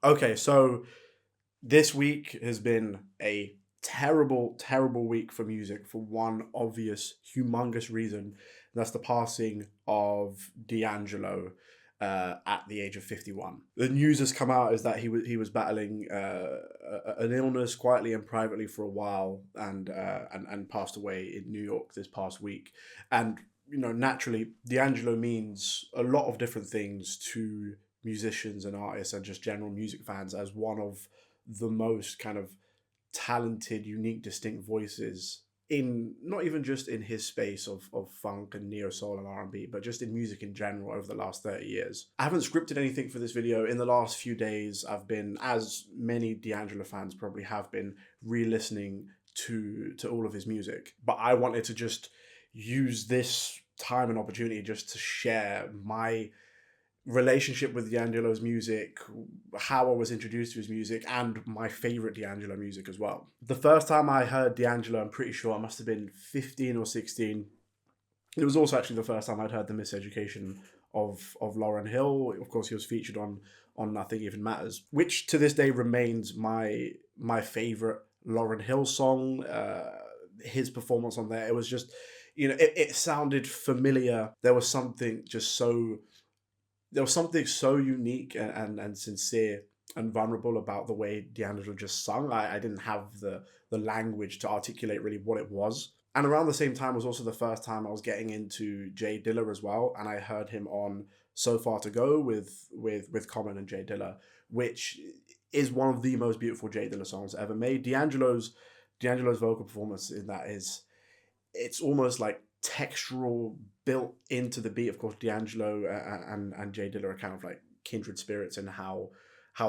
Okay, so this week has been a terrible, terrible week for music for one obvious, humongous reason. And that's the passing of D'Angelo at the age of 51. The news has come out is that he was battling an illness quietly and privately for a while, and passed away in New York this past week. And naturally, D'Angelo means a lot of different things to musicians and artists and just general music fans, as one of the most kind of talented, unique, distinct voices in not even just in his space of funk and neo soul and R&B, but just in music in general over the last 30 years. I haven't scripted anything for this video. In the last few days, I've been, as many D'Angelo fans probably have been, re-listening to all of his music. But I wanted to just use this time and opportunity just to share my relationship with D'Angelo's music, how I was introduced to his music, and my favorite D'Angelo music as well. The first time I heard D'Angelo, I'm pretty sure I must have been 15 or 16. It was also actually the first time I'd heard the Miseducation of Lauryn Hill. Of course, he was featured on Nothing Even Matters, which to this day remains my favorite Lauryn Hill song. His performance on there, it was just, it sounded familiar. There was something so unique and sincere and vulnerable about the way D'Angelo just sung. I didn't have the language to articulate really what it was. And around the same time was also the first time I was getting into Jay Dilla as well, and I heard him on So Far to Go with Common and Jay Dilla, which is one of the most beautiful Jay Dilla songs ever made. D'Angelo's vocal performance in that it's almost like textural, built into the beat. Of course, D'Angelo and Jay Dilla are kind of like kindred spirits in how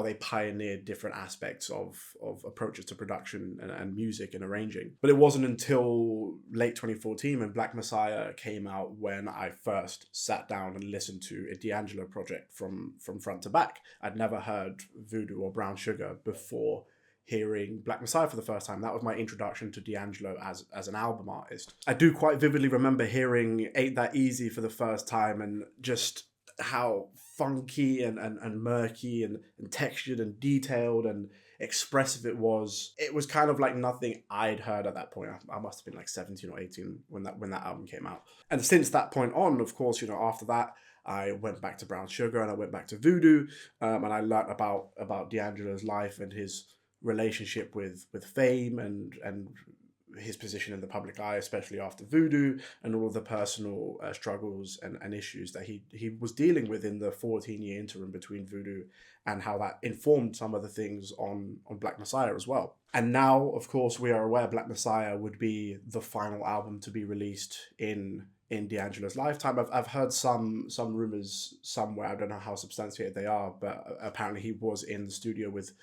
they pioneered different aspects of approaches to production and music and arranging. But it wasn't until late 2014 when Black Messiah came out when I first sat down and listened to a D'Angelo project from front to back. I'd never heard Voodoo or Brown Sugar before hearing Black Messiah for the first time. That was my introduction to D'Angelo as an album artist. I do quite vividly remember hearing Ain't That Easy for the first time, and just how funky and murky and textured and detailed and expressive it was. It was kind of like nothing I'd heard at that point. I must have been like 17 or 18 when that album came out. And since that point on, of course, after that, I went back to Brown Sugar and I went back to Voodoo, and I learned about D'Angelo's life and his relationship with fame and his position in the public eye, especially after Voodoo, and all of the personal struggles and issues that he was dealing with in the 14-year interim between Voodoo, and how that informed some of the things on Black Messiah as well. And now, of course, we are aware Black Messiah would be the final album to be released in D'Angelo's lifetime. I've heard some rumors somewhere, I don't know how substantiated they are, but apparently he was in the studio with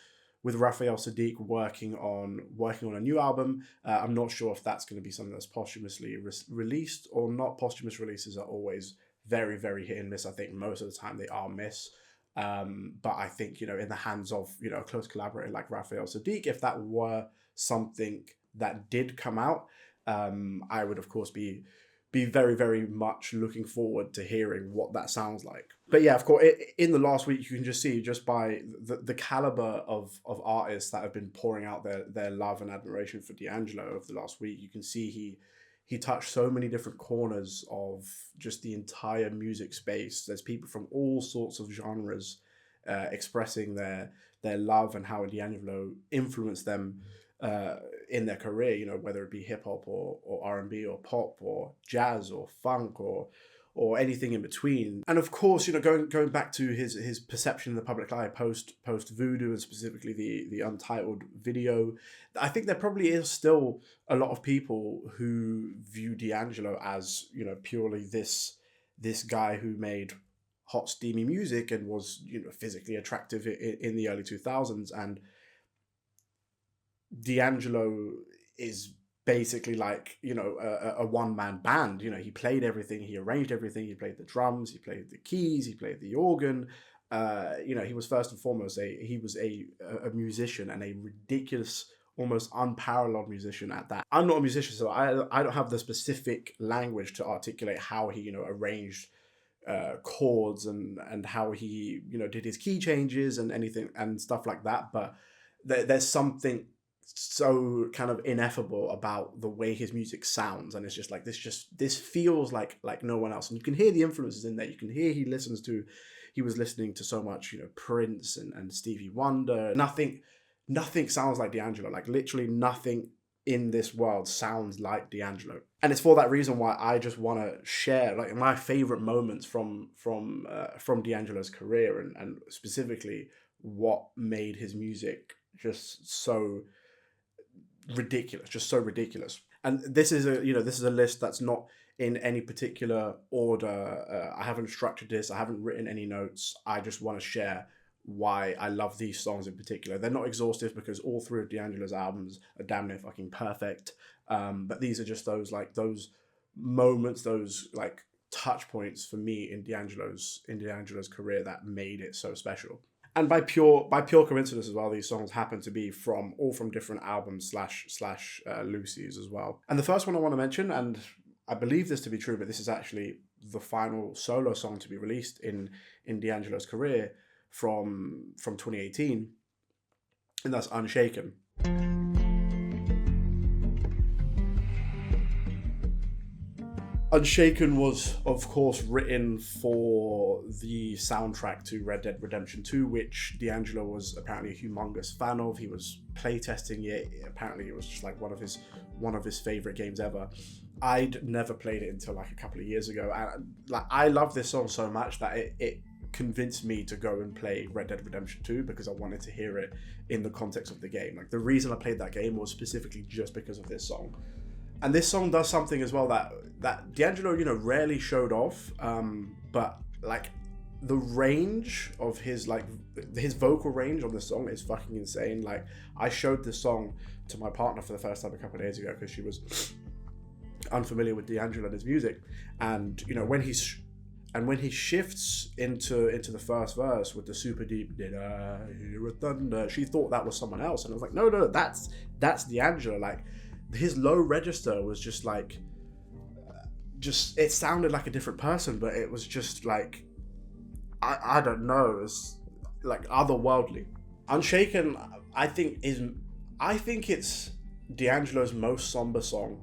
Raphael Saadiq working on a new album. I'm not sure if that's going to be something that's posthumously released or not. Posthumous releases are always very, very hit and miss. I think most of the time they are miss. But I think, in the hands of, a close collaborator like Raphael Saadiq, if that were something that did come out, I would, of course, be very, very much looking forward to hearing what that sounds like. But yeah, of course, in the last week, you can just see, just by the caliber of artists that have been pouring out their love and admiration for D'Angelo over the last week, you can see he touched so many different corners of just the entire music space. There's people from all sorts of genres expressing their love and how D'Angelo influenced them in their career, whether it be hip hop or R&B or pop or jazz or funk or anything in between. And of course, going back to his perception in the public eye post Voodoo, and specifically the Untitled video, I think there probably is still a lot of people who view D'Angelo as, purely this guy who made hot, steamy music and was, physically attractive in the early 2000s. And D'Angelo is basically like, a one-man band. He played everything, he arranged everything, he played the drums, he played the keys, he played the organ. He was first and foremost a musician, and a ridiculous, almost unparalleled musician at that. I'm not a musician, so I don't have the specific language to articulate how he, arranged chords and how he, you know, did his key changes and anything and stuff like that. But there's something so kind of ineffable about the way his music sounds, and it's just like this feels like no one else. And you can hear the influences in there. You can hear he was listening to so much, you know, Prince and Stevie Wonder. Nothing sounds like D'Angelo. Like literally nothing in this world sounds like D'Angelo. And it's for that reason why I just want to share like my favorite moments from D'Angelo's career, and specifically what made his music just so ridiculous, just so ridiculous. And this is a list that's not in any particular order. I haven't structured this. I haven't written any notes. I just want to share why I love these songs in particular. They're not exhaustive because all three of D'Angelo's albums are damn near fucking perfect. But these are just those moments, those like touch points for me in D'Angelo's career that made it so special. And by pure coincidence as well, these songs happen to be from different albums slash Lucy's as well. And the first one I want to mention, and I believe this to be true, but this is actually the final solo song to be released in D'Angelo's career from 2018, and that's Unshaken. Unshaken was, of course, written for the soundtrack to Red Dead Redemption 2, which D'Angelo was apparently a humongous fan of. He was playtesting it. Apparently, it was just like one of his favorite games ever. I'd never played it until like a couple of years ago, and like I love this song so much that it convinced me to go and play Red Dead Redemption 2 because I wanted to hear it in the context of the game. Like the reason I played that game was specifically just because of this song. And this song does something as well that D'Angelo, you know, rarely showed off. But like the range of his vocal range on this song is fucking insane. Like I showed this song to my partner for the first time a couple of days ago because she was unfamiliar with D'Angelo and his music. And you know, when he shifts into the first verse with the super deep "Did I hear a thunder?" she thought that was someone else, and I was like, no, that's D'Angelo. Like his low register was just like, it sounded like a different person, but it was just like, I don't know, it's like otherworldly. Unshaken, I think it's D'Angelo's most somber song.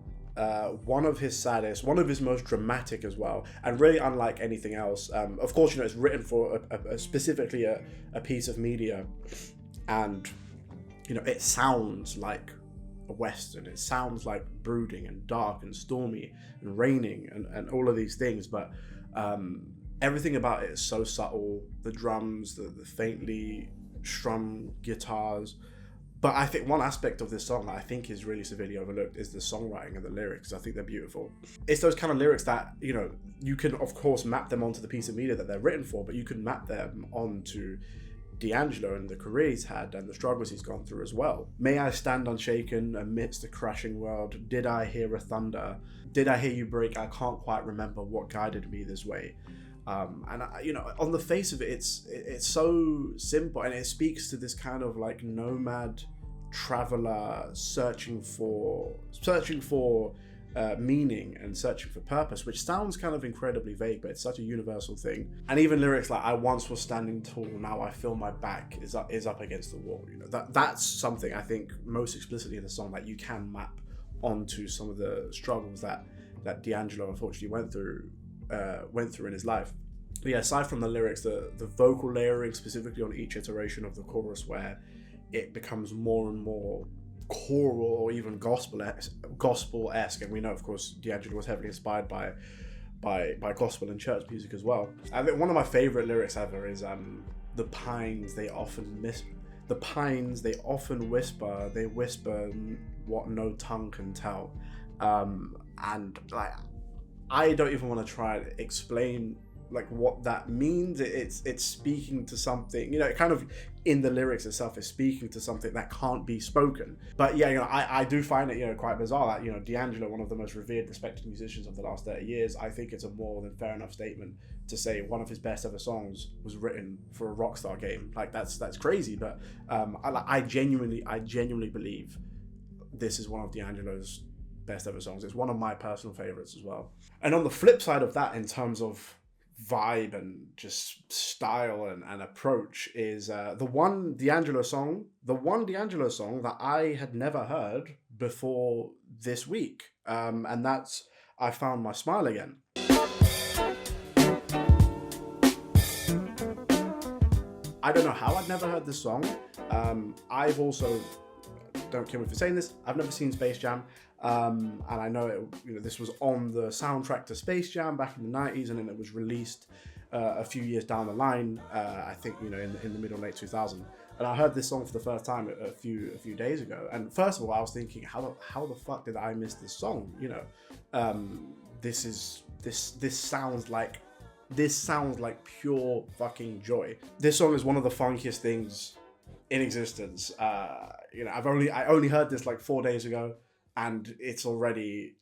One of his saddest, one of his most dramatic as well, and really unlike anything else. Of course, you know, it's written for specifically a piece of media, and you know, it sounds like a Western. It sounds like brooding and dark and stormy and raining and all of these things, but everything about it is so subtle. The drums, the faintly strummed guitars. But I think one aspect of this song that I think is really severely overlooked is the songwriting and the lyrics. I think they're beautiful. It's those kind of lyrics that, you know, you can of course map them onto the piece of media that they're written for, but you can map them onto D'Angelo and the career he's had and the struggles he's gone through as well. May I stand unshaken amidst the crashing world? Did I hear a thunder? Did I hear you break? I can't quite remember what guided me this way. And you know, on the face of it, it's so simple, and it speaks to this kind of like nomad traveler searching for meaning and searching for purpose, which sounds kind of incredibly vague, but it's such a universal thing. And even lyrics like "I once was standing tall, now I feel my back is up against the wall." You know, that's something I think most explicitly in the song that you can map onto some of the struggles that D'Angelo unfortunately went through in his life. But yeah, aside from the lyrics, the vocal layering specifically on each iteration of the chorus, where it becomes more and more choral or even gospel-esque, and we know of course D'Angelo was heavily inspired by gospel and church music as well. I think one of my favorite lyrics ever is "The pines they often whisper, they whisper what no tongue can tell." And like, I don't even want to try to explain like what that means. It's speaking to something, you know, it kind of in the lyrics itself is speaking to something that can't be spoken. But yeah, you know, I do find it, you know, quite bizarre that, you know, D'Angelo, one of the most revered, respected musicians of the last 30 years, I think it's a more than fair enough statement to say one of his best ever songs was written for a Rockstar game. Like that's crazy, but I genuinely believe this is one of D'Angelo's best ever songs. It's one of my personal favorites as well. And on the flip side of that, in terms of vibe and just style and approach is the one D'Angelo song that I had never heard before this week. And that's I Found My Smile Again. I don't know how I'd never heard this song. I've also, don't kill me for saying this, I've never seen Space Jam. And I know this was on the soundtrack to Space Jam back in the 90s, and then it was released a few years down the line, I think, in the middle, late 2000. And I heard this song for the first time a few days ago. And first of all, I was thinking, how the fuck did I miss this song? This sounds like pure fucking joy. This song is one of the funkiest things in existence. I only heard this like 4 days ago, and it's already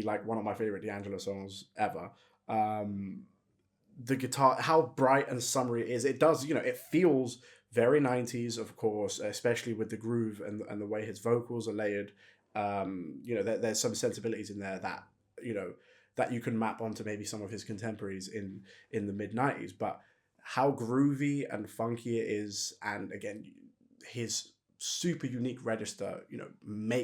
like one of my favorite D'Angelo songs ever. The guitar, how bright and summery it is. It does, it feels very 90s, of course, especially with the groove and the way his vocals are layered. There's some sensibilities in there that, that you can map onto maybe some of his contemporaries in the mid 90s, but how groovy and funky it is. And again, his super unique register,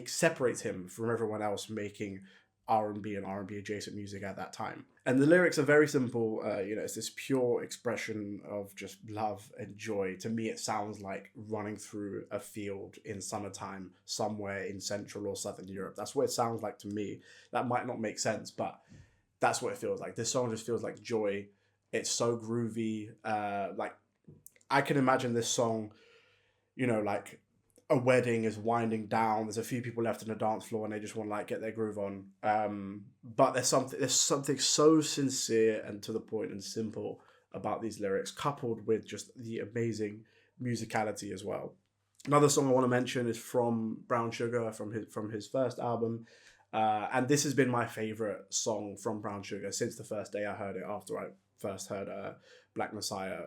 separates him from everyone else making R&B and R&B adjacent music at that time. And the lyrics are very simple. It's this pure expression of just love and joy. To me, it sounds like running through a field in summertime somewhere in Central or Southern Europe. That's what it sounds like to me. That might not make sense, but that's what it feels like. This song just feels like joy. It's so groovy. Like, I can imagine this song, like a wedding is winding down. There's a few people left on the dance floor and they just want to like get their groove on. But there's something so sincere and to the point and simple about these lyrics, coupled with just the amazing musicality as well. Another song I want to mention is from Brown Sugar, from his first album. And this has been my favorite song from Brown Sugar since the first day I heard it, after I first heard Black Messiah,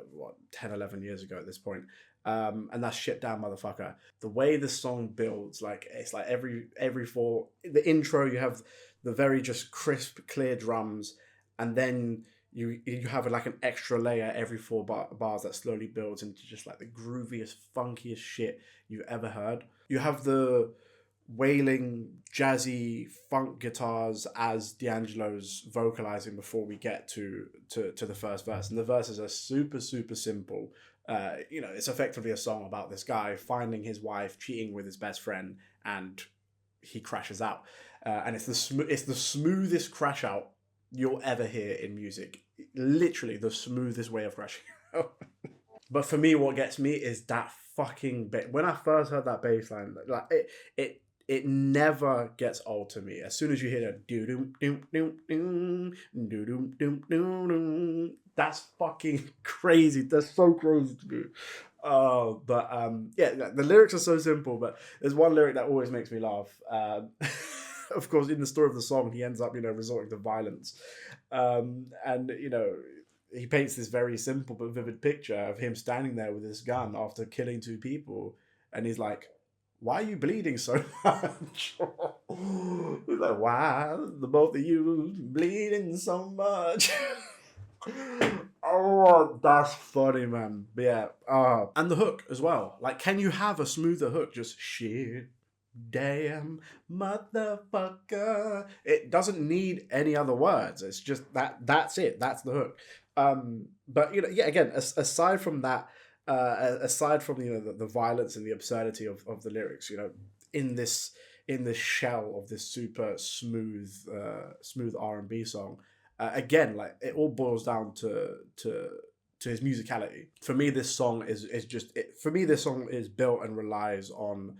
10, 11 years ago at this point. And that's Shit Down Motherfucker. The way the song builds, like, it's like every four, the intro, you have the very just crisp, clear drums, and then you have like an extra layer every four bars that slowly builds into just like the grooviest, funkiest shit you've ever heard. You have the wailing, jazzy funk guitars as D'Angelo's vocalizing before we get to the first verse, and the verses are super, super simple. It's effectively a song about this guy finding his wife cheating with his best friend, and he crashes out. And it's the smoothest crash out you'll ever hear in music. Literally the smoothest way of crashing out. But for me, what gets me is that fucking bit. When I first heard that bass line, like it never gets old to me. As soon as you hear that doo doo doo doo doo doo doo doo doo, that's fucking crazy. That's so crazy to me. The lyrics are so simple, but there's one lyric that always makes me laugh. Of course, in the story of the song, he ends up, resorting to violence. He paints this very simple but vivid picture of him standing there with his gun after killing two people. And he's like, why are you bleeding so much? He's like, why the both of you bleeding so much? Oh, that's funny, man. But yeah. And the hook as well. Like, can you have a smoother hook? Just shit. Damn motherfucker. It doesn't need any other words. It's just that's it. That's the hook. But again, aside from that, aside from the violence and the absurdity of the lyrics, in this shell of this super smooth R&B song, again, like, it all boils down to his musicality. For me, this song is built and relies on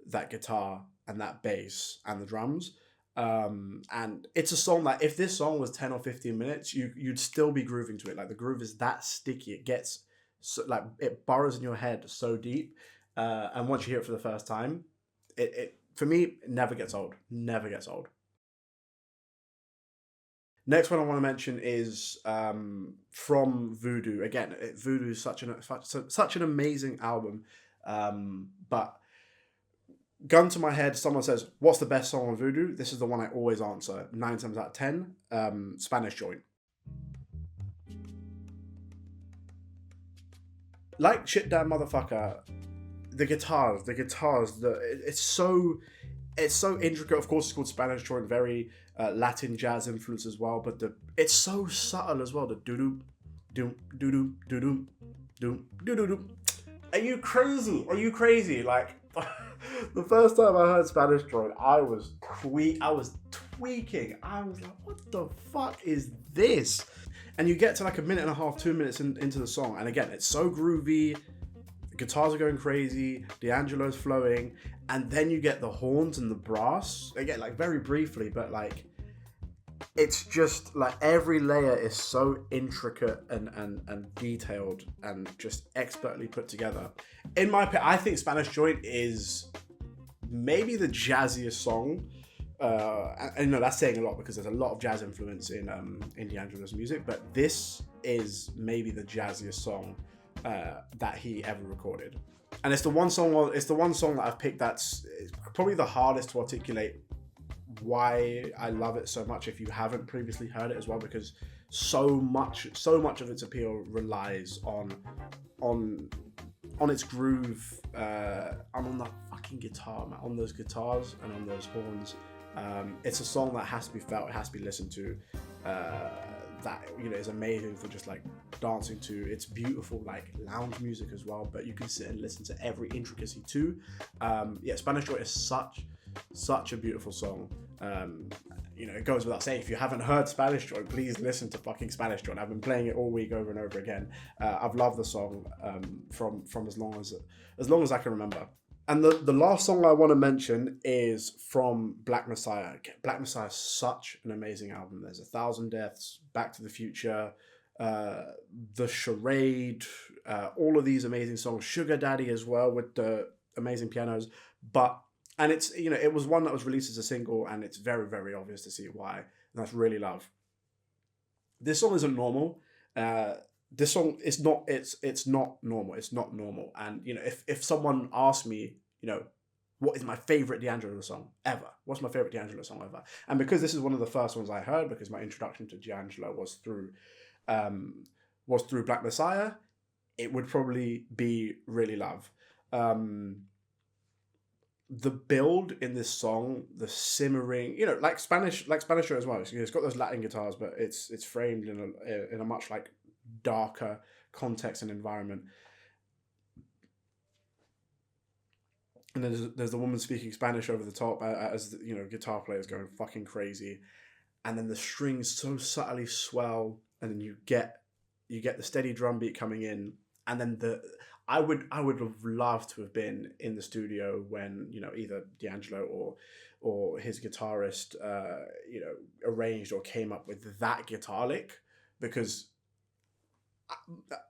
that guitar and that bass and the drums. And it's a song that if this song was 10 or 15 minutes, you'd still be grooving to it. Like, the groove is that sticky. It gets like, it burrows in your head so deep. And once you hear it for the first time, it for me, it never gets old. Never gets old. Next one I want to mention is from Voodoo. Again, Voodoo is such an amazing album. But gun to my head, someone says, what's the best song on Voodoo? This is the one I always answer, 9 times out of 10, Spanish Joint. like Shit Damn Motherfucker, the guitars, it's so intricate. Of course, it's called Spanish Joint, very Latin jazz influence as well. But it's so subtle as well. The doo doo, doom doo doo doo doo doom doo doo doo. Are you crazy? Are you crazy? Like the first time I heard Spanish Joint, I was tweaking. I was like, what the fuck is this? And you get to like a minute and a half, 2 minutes into the song, and again, it's so groovy. The guitars are going crazy. D'Angelo's flowing, and then you get the horns and the brass. Again, like very briefly, but like it's just like every layer is so intricate and detailed and just expertly put together. In my opinion, I think Spanish Joint is maybe the jazziest song. And that's saying a lot because there's a lot of jazz influence in D'Angelo's music, but this is maybe the jazziest song that he ever recorded. And it's the one song that I've picked that's probably the hardest to articulate why I love it so much if you haven't previously heard it as well, because so much of its appeal relies on its groove, and on that fucking guitar, man, on those guitars and on those horns. It's a song that has to be felt, it has to be listened to, that, you know, is amazing for just like dancing to. It's beautiful like lounge music as well, but you can sit and listen to every intricacy too. Spanish Joint is such a beautiful song. You know, it goes without saying, if you haven't heard Spanish Joint, please listen to fucking Spanish Joint. I've been playing it all week over and over again. I've loved the song from as long as I can remember. And the last song I want to mention is from Black Messiah. Black Messiah is such an amazing album. There's 1,000 Deaths, Back to the Future, The Charade, all of these amazing songs. Sugar Daddy as well with the amazing pianos. And it's, you know, it was one that was released as a single, and it's very, very obvious to see why. And that's Really Love. This song isn't normal. This song is not, it's not normal. It's not normal. And, you know, if someone asked me, you know, what is my favorite D'Angelo song ever? What's my favorite D'Angelo song ever? And because this is one of the first ones I heard, because my introduction to D'Angelo was through Black Messiah, it would probably be Really Love. The build in this song, the simmering, you know, like Spanish Joint as well. It's got those Latin guitars, but it's framed in a much like darker context and environment. And there's the woman speaking Spanish over the top as you know, guitar players going fucking crazy, and then the strings so subtly swell, and then you get the steady drum beat coming in, and then I would have loved to have been in the studio when, you know, either D'Angelo or his guitarist you know, arranged or came up with that guitar lick, because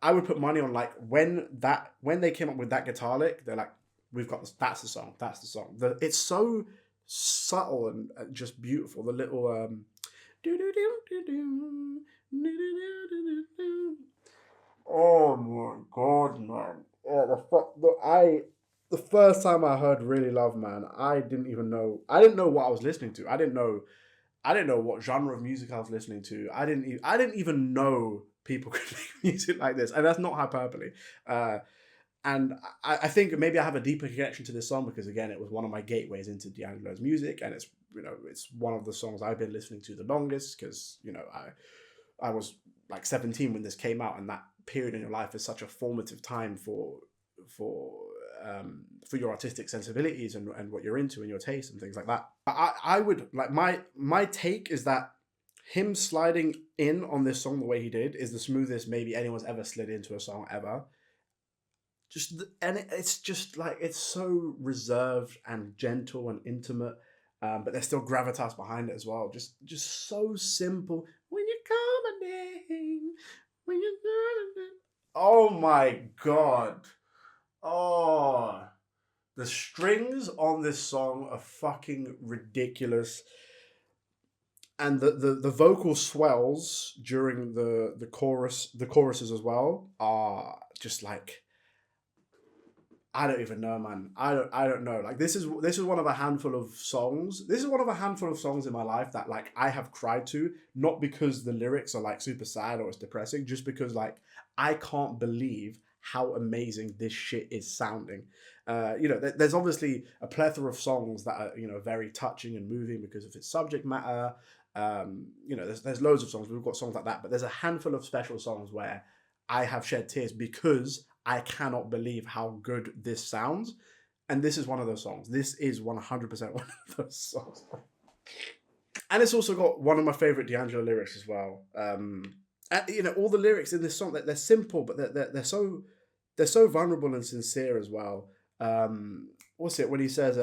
I would put money on like when they came up with that guitar lick, they're like, we've got this, that's the song. It's so subtle and just beautiful. The little oh my god, man. The first time I heard Really Love, man, I didn't know what I was listening to. I didn't know what genre of music I was listening to. I didn't even know people could make music like this, and that's not hyperbole. And I think maybe I have a deeper connection to this song because, again, it was one of my gateways into D'Angelo's music, and it's, you know, it's one of the songs I've been listening to the longest because, you know, I was like 17 when this came out, and that period in your life is such a formative time for your artistic sensibilities and what you're into and your taste and things like that. I would like, my take is that him sliding in on this song the way he did is the smoothest maybe anyone's ever slid into a song ever. It's just like, it's so reserved and gentle and intimate, but there's still gravitas behind it as well. Just so simple. When you call my name, when you, oh my god, oh, the strings on this song are fucking ridiculous, and the vocal swells during the choruses as well are just like, I don't even know, man. I don't know. Like, this is one of a handful of songs. This is one of a handful of songs in my life that, like, I have cried to, not because the lyrics are like super sad or it's depressing, just because, like, I can't believe how amazing this shit is sounding. There's obviously a plethora of songs that are, very touching and moving because of its subject matter. There's loads of songs. We've got songs like that, but there's a handful of special songs where I have shed tears because I cannot believe how good this sounds. And this is one of those songs. This is 100% one of those songs. And it's also got one of my favorite D'Angelo lyrics as well. All the lyrics in this song, they're simple, but they're so vulnerable and sincere as well. What's it when he says,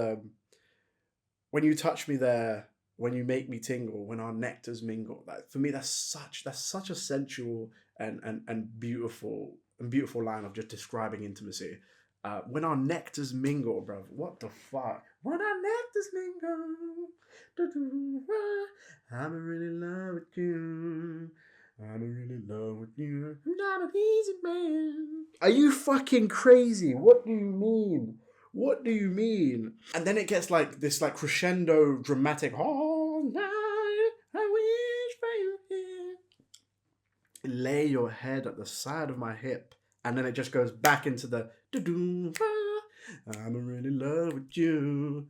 "When you touch me there, when you make me tingle, when our nectars mingle." Like, for me, that's such a sensual and beautiful line of just describing intimacy. When our nectars mingle, bro. What the fuck? When our nectars mingle, I'm really in love with you. I'm really in love with you. I'm not an easy man. Are you fucking crazy? What do you mean? What do you mean? And then it gets like this like crescendo dramatic. All night I wish for you here. Lay your head at the side of my hip. And then it just goes back into the I'm really in love with you.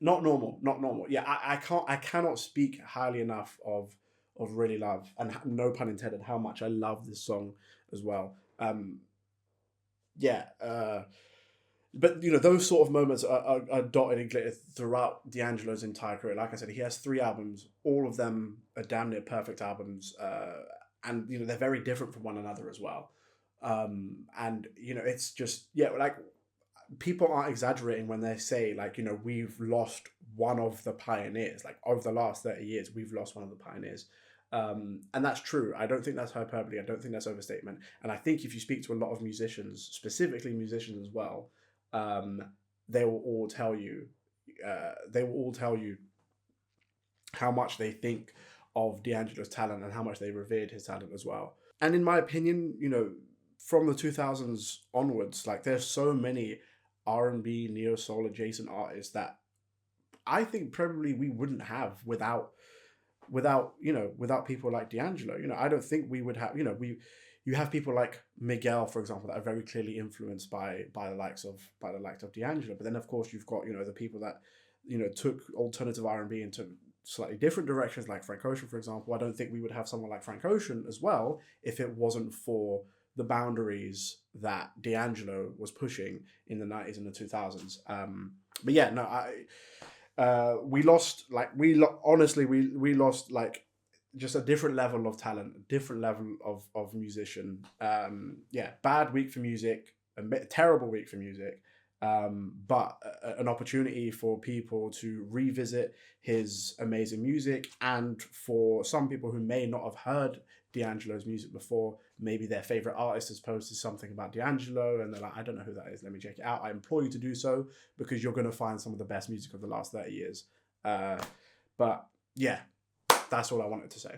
Not normal. Yeah, I cannot speak highly enough of Really Love, and no pun intended, how much I love this song as well. But those sort of moments are dotted and glittered throughout D'Angelo's entire career. Like I said, he has 3 albums. All of them are damn near perfect albums, and they're very different from one another as well. And it's just like people aren't exaggerating when they say like we've lost one of the pioneers. Like over the last 30 years, we've lost one of the pioneers. And that's true. I don't think that's hyperbole. I don't think that's overstatement. And I think if you speak to a lot of musicians, specifically musicians as well, they will all tell you how much they think of D'Angelo's talent and how much they revered his talent as well. And in my opinion, from the 2000s onwards, like there's so many R&B, neo soul adjacent artists that I think probably we wouldn't have without people like D'Angelo. I don't think we would have. You have people like Miguel, for example, that are very clearly influenced by the likes of D'Angelo. But then of course you've got the people that took alternative R&B into slightly different directions, like Frank Ocean, for example. I don't think we would have someone like Frank Ocean as well if it wasn't for the boundaries that D'Angelo was pushing in the 90s and the 2000s. But yeah, no, we lost just a different level of talent, a different level of musician. Bad week for music, a terrible week for music, but an opportunity for people to revisit his amazing music, and for some people who may not have heard D'Angelo's music before, maybe their favorite artist has posted something about D'Angelo and they're like, I don't know who that is, let me check it out. I implore you to do so, because you're going to find some of the best music of the last 30 years. But yeah, that's all I wanted to say.